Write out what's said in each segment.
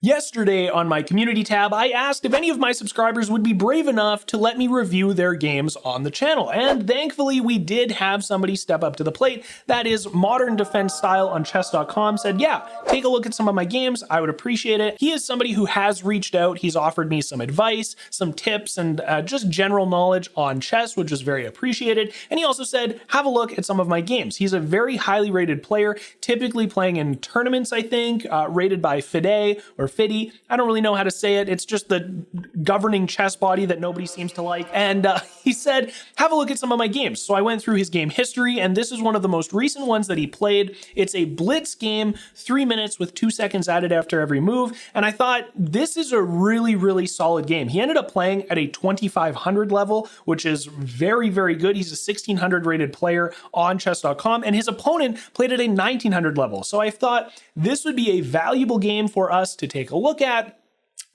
Yesterday on my community tab, I asked if any of my subscribers would be brave enough to let me review their games on the channel, and thankfully we did have somebody step up to the plate. That is Modern Defense Style on chess.com said, yeah, take a look at some of my games, I would appreciate it. He is somebody who has reached out, he's offered me some advice, some tips, and just general knowledge on chess, which is very appreciated. And he also said, have a look at some of my games. He's a very highly rated player, typically playing in tournaments, I think, rated by FIDE or FIDE. I don't really know how to say it. It's just the governing chess body that nobody seems to like. And he said, have a look at some of my games. So I went through his game history, and this is one of the most recent ones that he played. It's a blitz game, 3 minutes with 2 seconds added after every move. And I thought this is a really, really solid game. He ended up playing at a 2500 level, which is very, very good. He's a 1600 rated player on chess.com, and his opponent played at a 1900 level. So I thought this would be a valuable game for us to take a look at,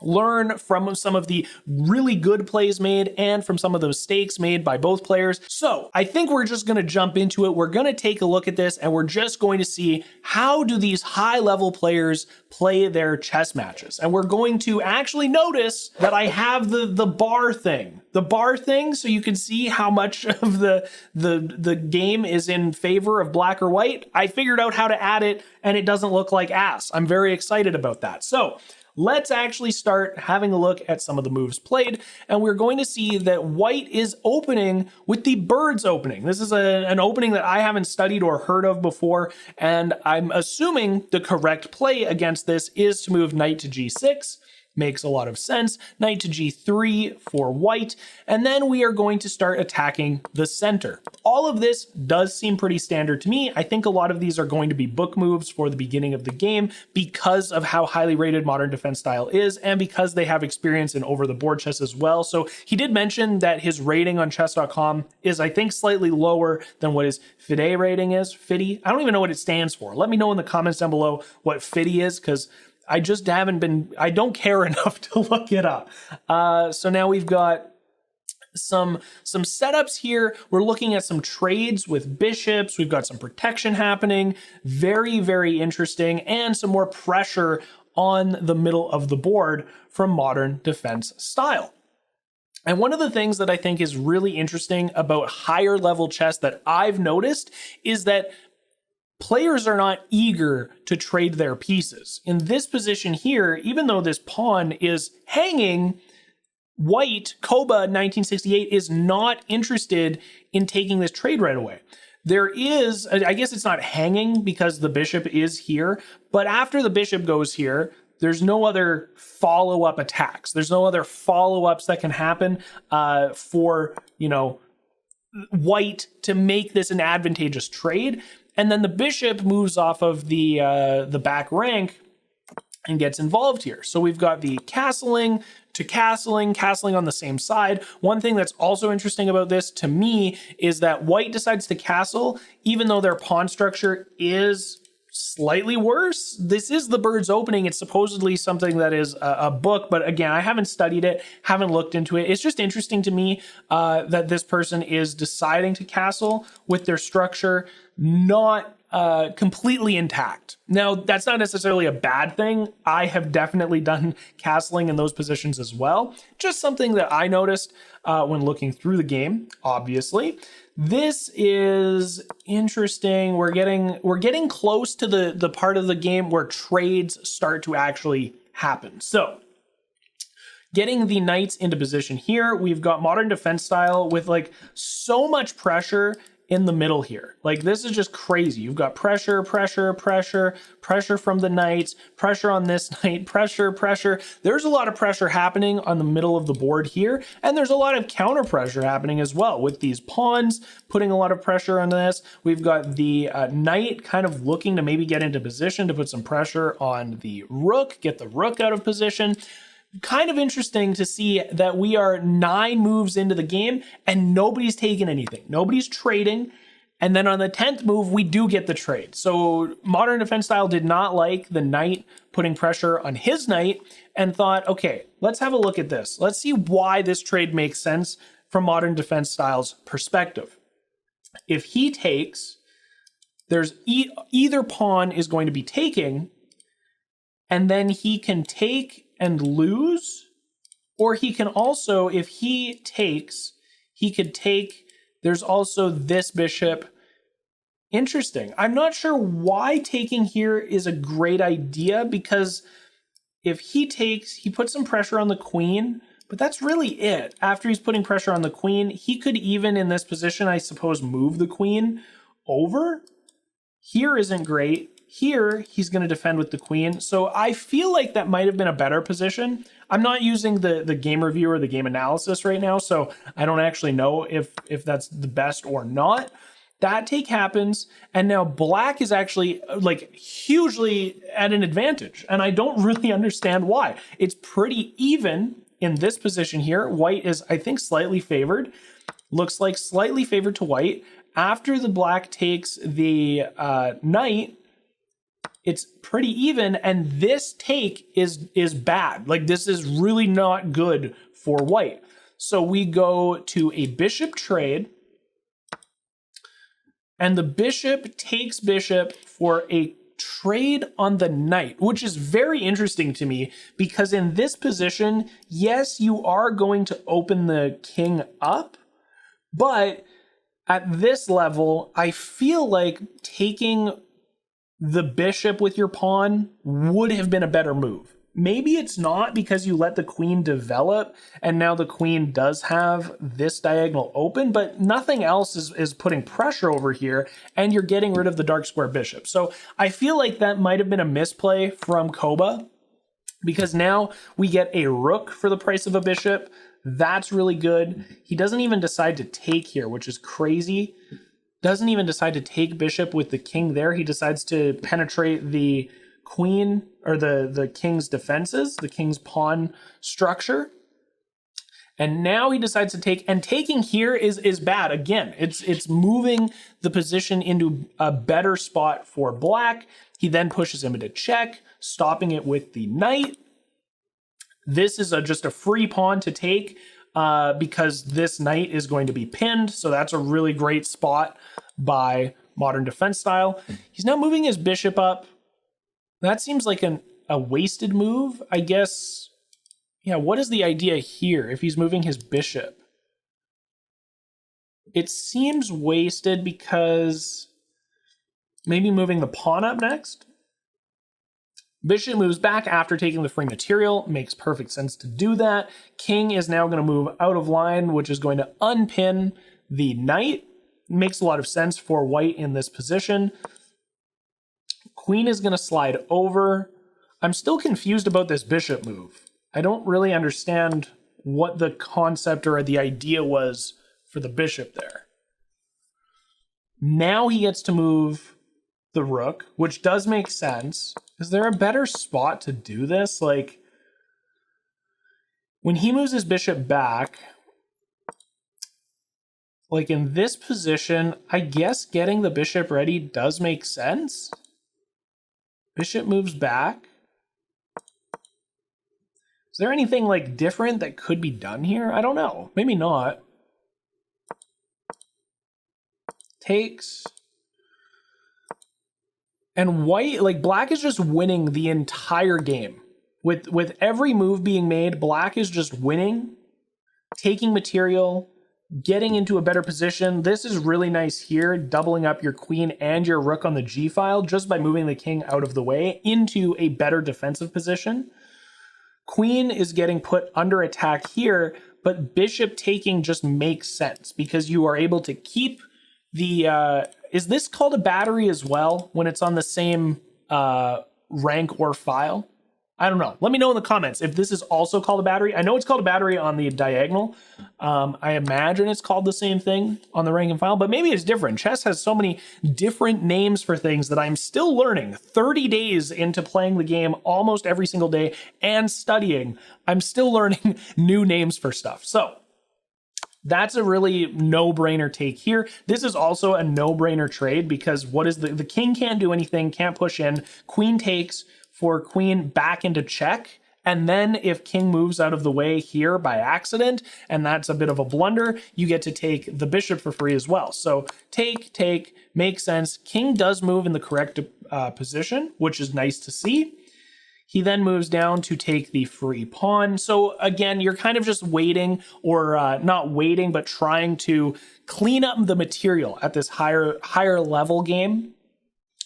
learn from some of the really good plays made and from some of the mistakes made by both players. So I think we're just going to jump into it. We're going to take a look at this, and we're just going to see how do these high level players play their chess matches. And we're going to actually notice that I have the bar thing. The bar thing, so you can see how much of the game is in favor of black or white. I figured out how to add it, and it doesn't look like ass. I'm very excited about that. So let's actually start having a look at some of the moves played, and we're going to see that white is opening with the bird's opening. This is an opening that I haven't studied or heard of before, and I'm assuming the correct play against this is to move knight to g6. Makes a lot of sense. Knight to g3 for white, and then we are going to start attacking the center. All of this does seem pretty standard to me. I think a lot of these are going to be book moves for the beginning of the game because of how highly rated Modern Defense Style is, and because they have experience in over-the-board chess as well. So he did mention that his rating on chess.com is, I think, slightly lower than what his FIDE rating is. FIDE? I don't even know what it stands for. Let me know in the comments down below what FIDE is, because I just I don't care enough to look it up. So now we've got some setups here. We're looking at some trades with bishops. We've got some protection happening. Very, very interesting. And some more pressure on the middle of the board from Modern Defense Style. And one of the things that I think is really interesting about higher level chess that I've noticed is that players are not eager to trade their pieces. In this position here, even though this pawn is hanging, white, Koba 1968, is not interested in taking this trade right away. There is, I guess it's not hanging because the bishop is here, but after the bishop goes here, there's no other follow-up attacks. There's no other follow-ups that can happen for, white to make this an advantageous trade. And then the bishop moves off of the back rank and gets involved here. So we've got the castling to castling on the same side. One thing that's also interesting about this to me is that white decides to castle, even though their pawn structure is slightly worse. This is the bird's opening. It's supposedly something that is a book, but again, I haven't studied it, haven't looked into it. It's just interesting to me that this person is deciding to castle with their structure not completely intact. Now, that's not necessarily a bad thing. I have definitely done castling in those positions as well. Just something that I noticed when looking through the game, obviously. This is interesting. We're getting close to the part of the game where trades start to actually happen. So getting the knights into position here, we've got Modern Defense Style with like so much pressure in the middle here. Like, this is just crazy. You've got pressure from the knights, pressure on this knight, pressure. There's a lot of pressure happening on the middle of the board here, and there's a lot of counter pressure happening as well with these pawns putting a lot of pressure on this. We've got the knight kind of looking to maybe get into position to put some pressure on the rook, get the rook out of position. Kind of interesting to see that we are 9 moves into the game and nobody's taking anything. Nobody's trading. And then on the 10th move, we do get the trade. So Modern Defense Style did not like the knight putting pressure on his knight and thought, okay, let's have a look at this. Let's see why this trade makes sense from Modern Defense Style's perspective. If he takes, there's either pawn is going to be taking, and then he can take and lose, or he can also, if he takes, he could take, there's also this bishop. Interesting. I'm not sure why taking here is a great idea, because if he takes, he puts some pressure on the queen, but that's really it. After he's putting pressure on the queen, he could even in this position, I suppose, move the queen over. Here isn't great. Here, he's going to defend with the queen. So I feel like that might have been a better position. I'm not using the game review or the game analysis right now, so I don't actually know if that's the best or not. That take happens, and now black is actually like hugely at an advantage, and I don't really understand why. It's pretty even in this position here. White is, I think, slightly favored. Looks like slightly favored to white. After the black takes the knight, it's pretty even, and this take is bad. Like, this is really not good for white. So we go to a bishop trade, and the bishop takes bishop for a trade on the knight, which is very interesting to me, because in this position, yes, you are going to open the king up, but at this level, I feel like taking the bishop with your pawn would have been a better move. Maybe it's not, because you let the queen develop and now the queen does have this diagonal open, but nothing else is putting pressure over here, and you're getting rid of the dark square bishop. So I feel like that might have been a misplay from Koba, because now we get a rook for the price of a bishop. That's really good. He doesn't even decide to take here, which is crazy. Doesn't even decide to take bishop with the king there. He decides to penetrate the queen, or the king's defenses, the king's pawn structure. And now he decides to take, and taking here is bad. Again, it's moving the position into a better spot for black. He then pushes him into check, stopping it with the knight. This is just a free pawn to take, because this knight is going to be pinned. So that's a really great spot by Modern Defense Style. He's now moving his bishop up. That seems like a wasted move, I guess. Yeah, what is the idea here if he's moving his bishop? It seems wasted, because maybe moving the pawn up next? Bishop moves back after taking the free material. Makes perfect sense to do that. King is now going to move out of line, which is going to unpin the knight. Makes a lot of sense for white in this position. Queen is going to slide over. I'm still confused about this bishop move. I don't really understand what the concept or the idea was for the bishop there. Now he gets to move the rook, which does make sense. Is there a better spot to do this? Like, when he moves his bishop back, like in this position, I guess getting the bishop ready does make sense. Bishop moves back. Is there anything like different that could be done here? I don't know. Maybe not. Takes. And white, like black is just winning the entire game. With every move being made, black is just winning, taking material, getting into a better position. This is really nice here, doubling up your queen and your rook on the G file just by moving the king out of the way into a better defensive position. Queen is getting put under attack here, but bishop taking just makes sense because you are able to keep the... is this called a battery as well when it's on the same rank or file? I don't know. Let me know in the comments if this is also called a battery. I know it's called a battery on the diagonal. I imagine it's called the same thing on the rank and file, but maybe it's different. Chess has so many different names for things that I'm still learning. 30 days into playing the game almost every single day and studying, I'm still learning new names for stuff. So that's a really no-brainer take here. This is also a no-brainer trade because what is the king can't do anything, can't push in. Queen takes for queen back into check. And then if king moves out of the way here by accident, and that's a bit of a blunder, you get to take the bishop for free as well. So take, makes sense. King does move in the correct position, which is nice to see. He then moves down to take the free pawn. So again, you're kind of just waiting, or not waiting, but trying to clean up the material at this higher level game.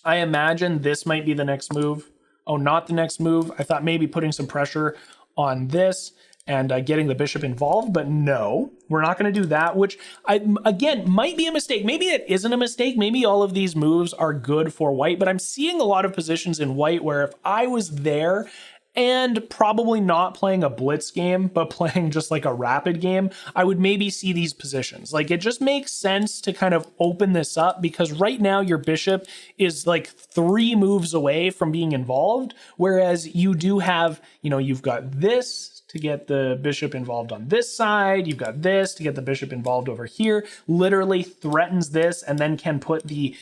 I imagine this might be the next move. Oh, not the next move. I thought maybe putting some pressure on this and getting the bishop involved, but no, we're not going to do that, which again might be a mistake. Maybe it isn't a mistake. Maybe all of these moves are good for white, but I'm seeing a lot of positions in white where if I was there and probably not playing a blitz game, but playing just like a rapid game, I would maybe see these positions. Like, it just makes sense to kind of open this up, because right now your bishop is like 3 moves away from being involved, whereas you do have, you know, you've got this to get the bishop involved on this side. You've got this to get the bishop involved over here. Literally threatens this and then can put the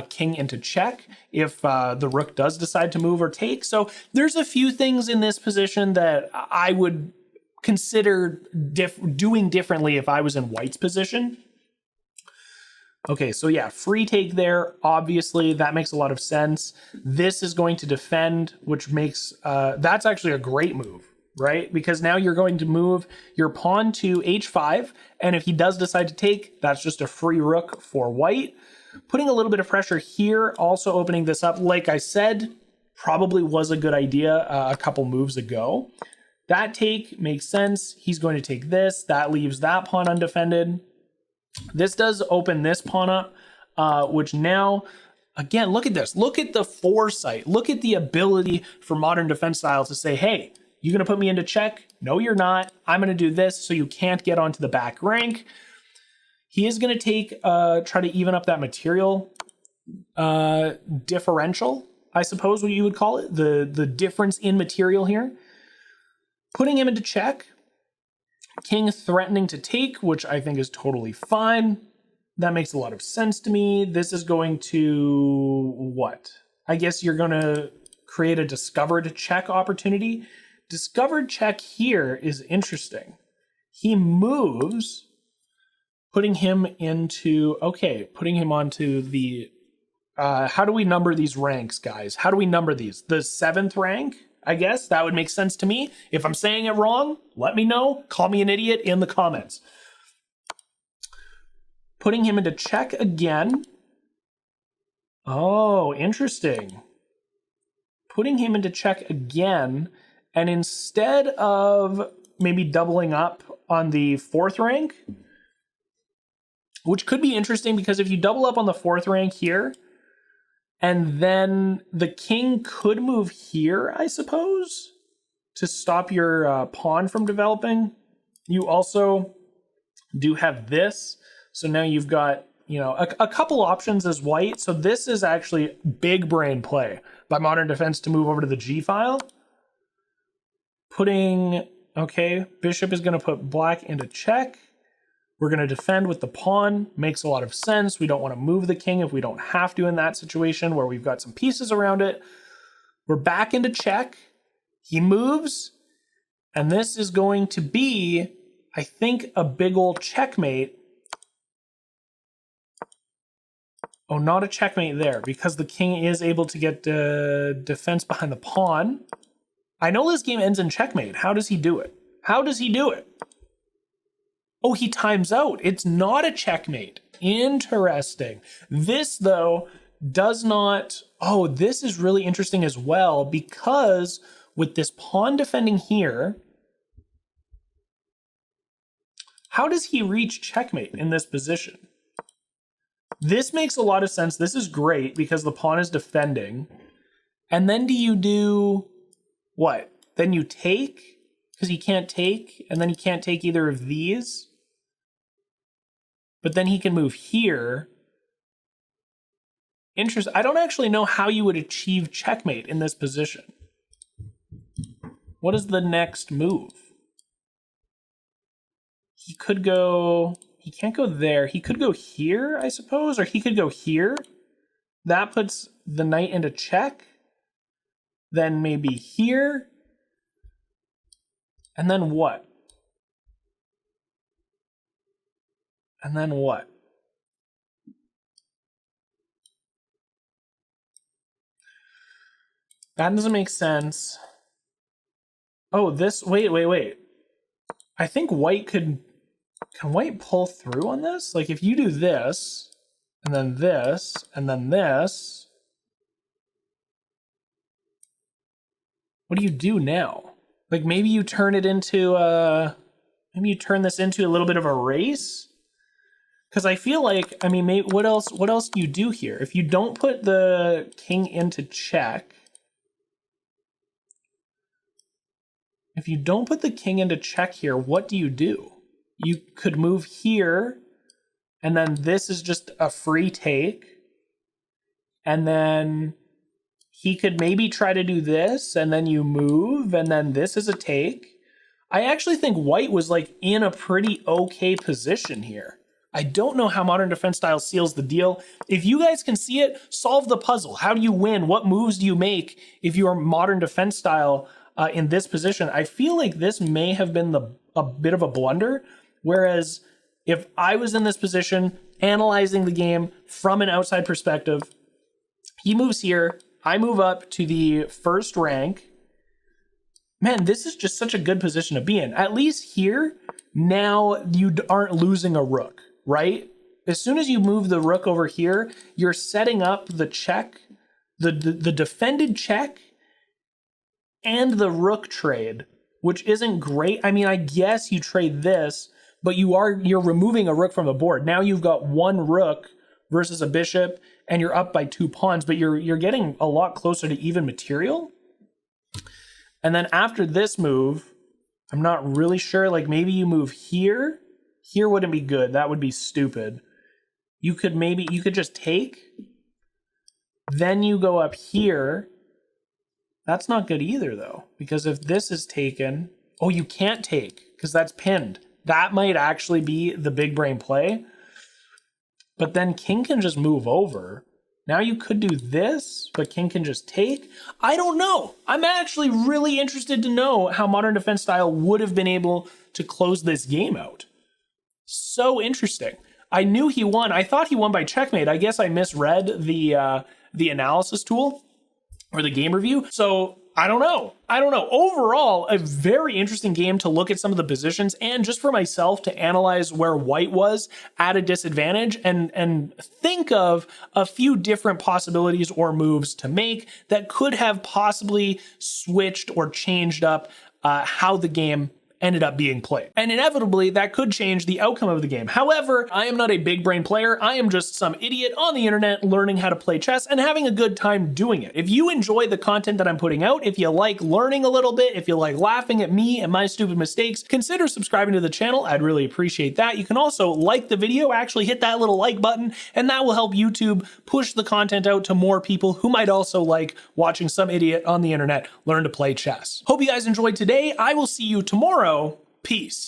king into check if the rook does decide to move or take. So there's a few things in this position that I would consider doing differently if I was in white's position. Okay, so yeah, free take there. Obviously, that makes a lot of sense. This is going to defend, which makes, that's actually a great move, right? Because now you're going to move your pawn to h5, and if he does decide to take, that's just a free rook for white. Putting a little bit of pressure here, also opening this up, like I said, probably was a good idea a couple moves ago. That take makes sense. He's going to take this. That leaves that pawn undefended. This does open this pawn up, which now, again, look at this. Look at the foresight. Look at the ability for modern defense style to say, hey, you going to put me into check? No, you're not. I'm going to do this so you can't get onto the back rank. He is going to take, try to even up that material differential, I suppose what you would call it, the difference in material here. Putting him into check. King threatening to take, which I think is totally fine. That makes a lot of sense to me. This is going to what? I guess you're going to create a discovered check opportunity. Discovered check here is interesting. He moves, putting him into, okay, putting him onto the, how do we number these ranks, guys? How do we number these? The 7th rank, I guess? That would make sense to me. If I'm saying it wrong, let me know. Call me an idiot in the comments. Putting him into check again. Oh, interesting. Putting him into check again. And instead of maybe doubling up on the 4th rank, which could be interesting because if you double up on the 4th rank here, and then the king could move here, I suppose, to stop your pawn from developing. You also do have this. So now you've got, you know, a couple options as white. So this is actually big brain play by modern defense to move over to the G file. Putting, okay, bishop is going to put black into check. We're going to defend with the pawn. Makes a lot of sense. We don't want to move the king if we don't have to in that situation where we've got some pieces around it. We're back into check. He moves. And this is going to be, I think, a big old checkmate. Oh, not a checkmate there because the king is able to get defense behind the pawn. I know this game ends in checkmate. How does he do it? How does he do it? Oh, he times out. It's not a checkmate. Interesting. This, though, does not... Oh, this is really interesting as well because with this pawn defending here, how does he reach checkmate in this position? This makes a lot of sense. This is great because the pawn is defending. And then do you do... What? Then you take, because he can't take, and then he can't take either of these. But then he can move here. Interesting. I don't actually know how you would achieve checkmate in this position. What is the next move? He could go... He can't go there. He could go here, I suppose, or he could go here. That puts the knight into check. Then maybe here. And then what? And then what? That doesn't make sense. Oh, this, wait. I think white can white pull through on this? Like if you do this, and then this, and then this, what do you do now? Like maybe you turn it into maybe you turn this into a little bit of a race? Because I feel like, I mean, maybe, what else do you do here? If you don't put the king into check, if you don't put the king into check here, what do? You could move here, and then this is just a free take. And then he could maybe try to do this, and then you move, and then this is a take. I actually think white was like in a pretty okay position here. I don't know how Modern Defense Style seals the deal. If you guys can see it, solve the puzzle. How do you win? What moves do you make if you are Modern Defense Style in this position? I feel like this may have been a bit of a blunder. Whereas if I was in this position, analyzing the game from an outside perspective, he moves here, I move up to the first rank. Man, this is just such a good position to be in. At least here, now you aren't losing a rook, right? As soon as you move the rook over here, you're setting up the check, the defended check, and the rook trade, which isn't great. I mean, I guess you trade this, but you're removing a rook from the board. Now you've got one rook versus a bishop, and you're up by 2 pawns, but you're getting a lot closer to even material. And then after this move, I'm not really sure, like maybe you move here. Here wouldn't be good. That would be stupid. You could just take. Then you go up here. That's not good either though, because if this is taken, oh, you can't take because that's pinned. That might actually be the big brain play. But then king can just move over. Now you could do this, but king can just take. I don't know. I'm actually really interested to know how Modern Defense Style would have been able to close this game out. So interesting. I knew he won. I thought he won by checkmate. I guess I misread the analysis tool or the game review. So I don't know. Overall, a very interesting game to look at some of the positions and just for myself to analyze where white was at a disadvantage and think of a few different possibilities or moves to make that could have possibly switched or changed up how the game ended up being played. And inevitably, that could change the outcome of the game. However, I am not a big brain player. I am just some idiot on the internet learning how to play chess and having a good time doing it. If you enjoy the content that I'm putting out, if you like learning a little bit, if you like laughing at me and my stupid mistakes, consider subscribing to the channel. I'd really appreciate that. You can also like the video, actually hit that little like button, and that will help YouTube push the content out to more people who might also like watching some idiot on the internet learn to play chess. Hope you guys enjoyed today. I will see you tomorrow. Peace.